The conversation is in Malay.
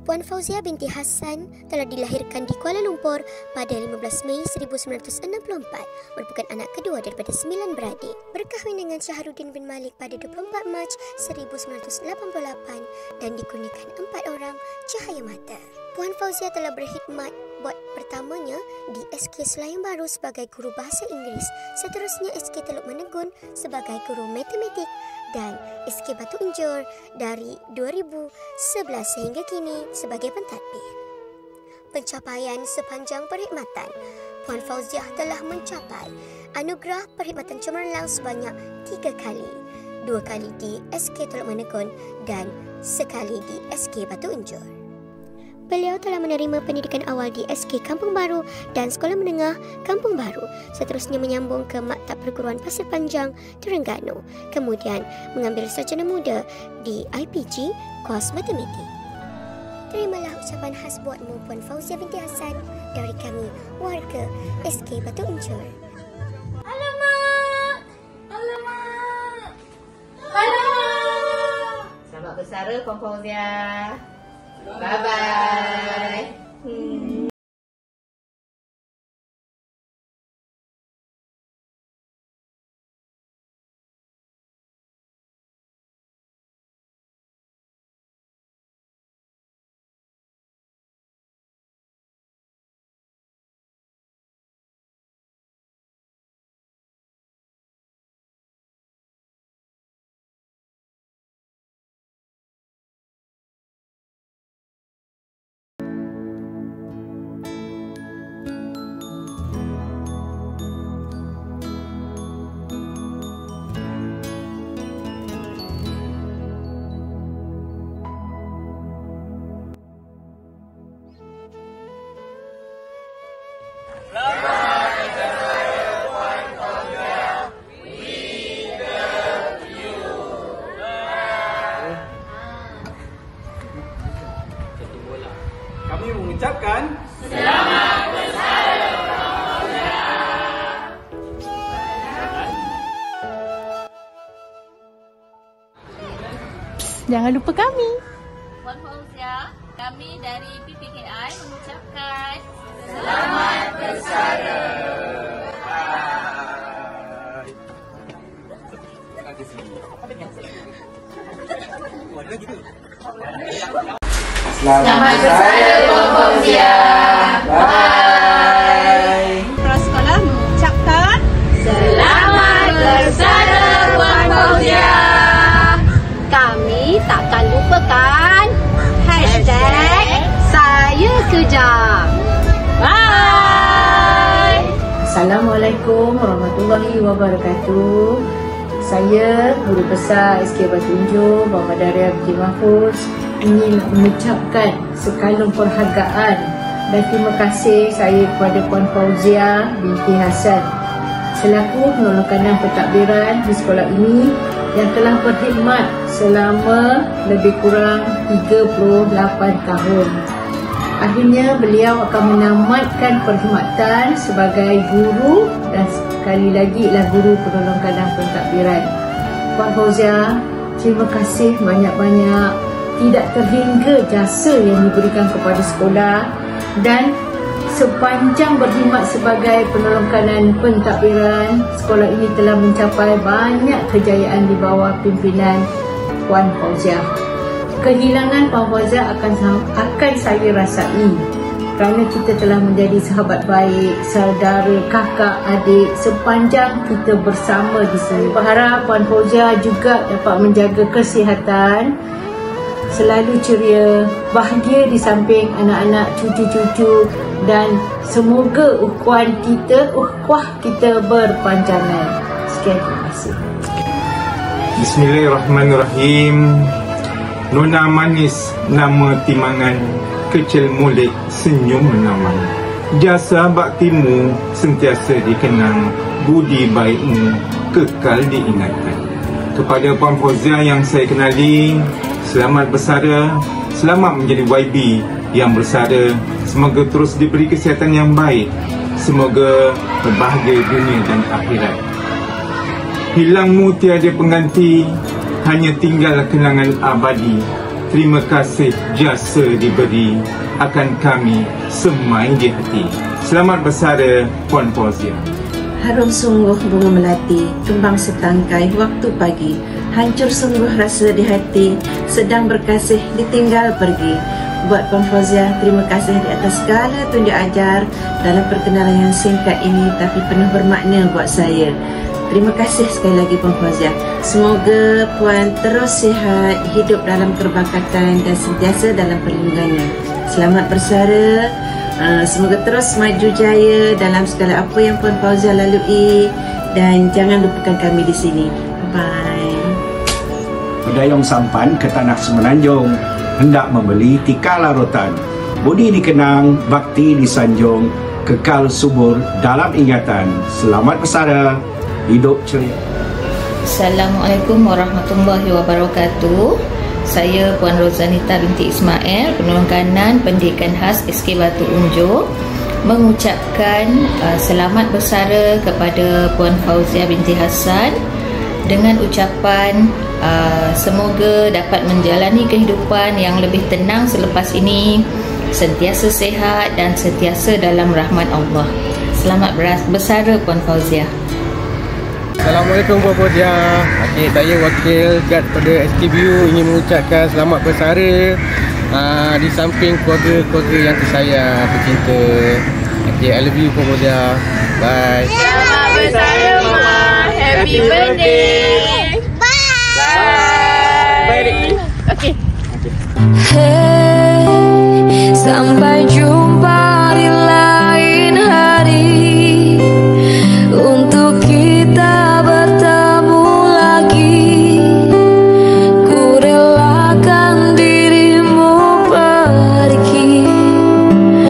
Puan Fauzia binti Hassan telah dilahirkan di Kuala Lumpur pada 15 Mei 1964, merupakan anak kedua daripada 9 beradik. Berkahwin dengan Syahrudin bin Malik pada 24 Mac 1988 dan dikurniakan 4 orang cahaya mata. Puan Fauzia telah berkhidmat buat pertamanya di SK Selayang Baru sebagai guru bahasa Inggeris, seterusnya SK Teluk Menegun sebagai guru matematik dan SK Batu Enjor dari 2011 sehingga kini sebagai pentadbir. Pencapaian sepanjang perkhidmatan, Puan Fauzia telah mencapai anugerah perkhidmatan cemerlang sebanyak 3 kali, 2 kali di SK Teluk Menegun dan sekali di SK Batu Enjor. Beliau telah menerima pendidikan awal di SK Kampung Baru dan Sekolah Menengah Kampung Baru, seterusnya menyambung ke Maktab Perguruan Pasir Panjang, Terengganu, kemudian mengambil sarjana muda di IPG, kos matematik. Terimalah ucapan khas buatmu Puan Fauzia binti Hassan dari kami, warga SK Batu Enjor. Alamak! Alamak! Alamak! Selamat bersara Puan Fauzia. Bye-bye. Kami mengucapkan selamat bersara Puan Fauzia. Jangan lupa kami. Puan Fauzia, kami dari PPKI mengucapkan selamat bersara. Selamat bersara Puan Fauzia. bye. Prasekolah mengucapkan selamat bersara Puan Fauzia. Kami takkan lupakan #saya kejam. Bye. Assalamualaikum warahmatullahi wabarakatuh. Saya Guru Besar SK Batu Enjor, Muhammad Daria binti Mahfuz, ingin mengucapkan sekalung penghargaan dan terima kasih saya kepada Puan Fauzia binti Hassan selaku penolong kanan pentadbiran di sekolah ini yang telah berkhidmat selama lebih kurang 38 tahun. Akhirnya beliau akan menamatkan perkhidmatan sebagai guru dan sekali lagi ialah guru penolong kadang pentadbiran. Puan Fauzia, terima kasih banyak-banyak. Tidak terhingga jasa yang diberikan kepada sekolah dan sepanjang berkhidmat sebagai penolong kanan pentadbiran, sekolah ini telah mencapai banyak kejayaan di bawah pimpinan Puan Fauzia. Kehilangan Puan Fauzia akan saya rasai kerana kita telah menjadi sahabat baik, saudara, kakak, adik sepanjang kita bersama di sini. Berharap Puan Fauzia juga dapat menjaga kesihatan, selalu ceria, bahagia di samping anak-anak, cucu-cucu dan semoga ukhuwah kita berpanjangan. Sekian, terima kasih. Bismillahirrahmanirrahim. Nona manis nama timangan, kecil mulik senyum menawan. Jasa baktimu sentiasa dikenang, budi baikmu kekal diingatkan. Kepada Puan Fauzia yang saya kenali, selamat bersara, selamat menjadi YB yang bersara. Semoga terus diberi kesihatan yang baik, semoga berbahagia dunia dan akhirat. Hilangmu tiada pengganti, hanya tinggal kenangan abadi. terima kasih jasa diberi akan kami semai di hati. Selamat bersara Puan Fauzia. Harum sungguh bunga melati, kembang setangkai waktu pagi. Hancur sungguh rasa di hati, sedang berkasih ditinggal pergi. Buat Puan Fauzia, terima kasih di atas segala tunjuk ajar dalam perkenalan yang singkat ini tapi penuh bermakna buat saya. Terima kasih sekali lagi Puan Fauzia. Semoga Puan terus sihat, hidup dalam keberkatan dan sentiasa dalam perlindungannya. Selamat bersara. Semoga terus maju jaya dalam segala apa yang Puan Fauzia lalui dan jangan lupakan kami di sini. Bye. Pedayung sampan ke tanah Semenanjung, hendak membeli tikar larutan. Budi dikenang, bakti disanjung, kekal subur dalam ingatan. Selamat bersara, hidup ceria. Assalamualaikum warahmatullahi wabarakatuh. Saya Puan Rozanita binti Ismail, penolong kanan Pendidikan Khas SK Batu Unjur, mengucapkan selamat bersara kepada Puan Fauzia binti Hassan dengan ucapan semoga dapat menjalani kehidupan yang lebih tenang selepas ini, sentiasa sihat dan sentiasa dalam rahmat Allah. Selamat bersara Puan Fauzia. Assalamualaikum Puan Fauzia. Okey, saya wakil guard pada SKBU ingin mengucapkan selamat bersara di samping keluarga-keluarga yang tersayang, tercinta. Okey, I love you Puan Fauzia. Bye. Selamat bersara Ma. Happy birthday. Bye. Bye. Okey. Hey.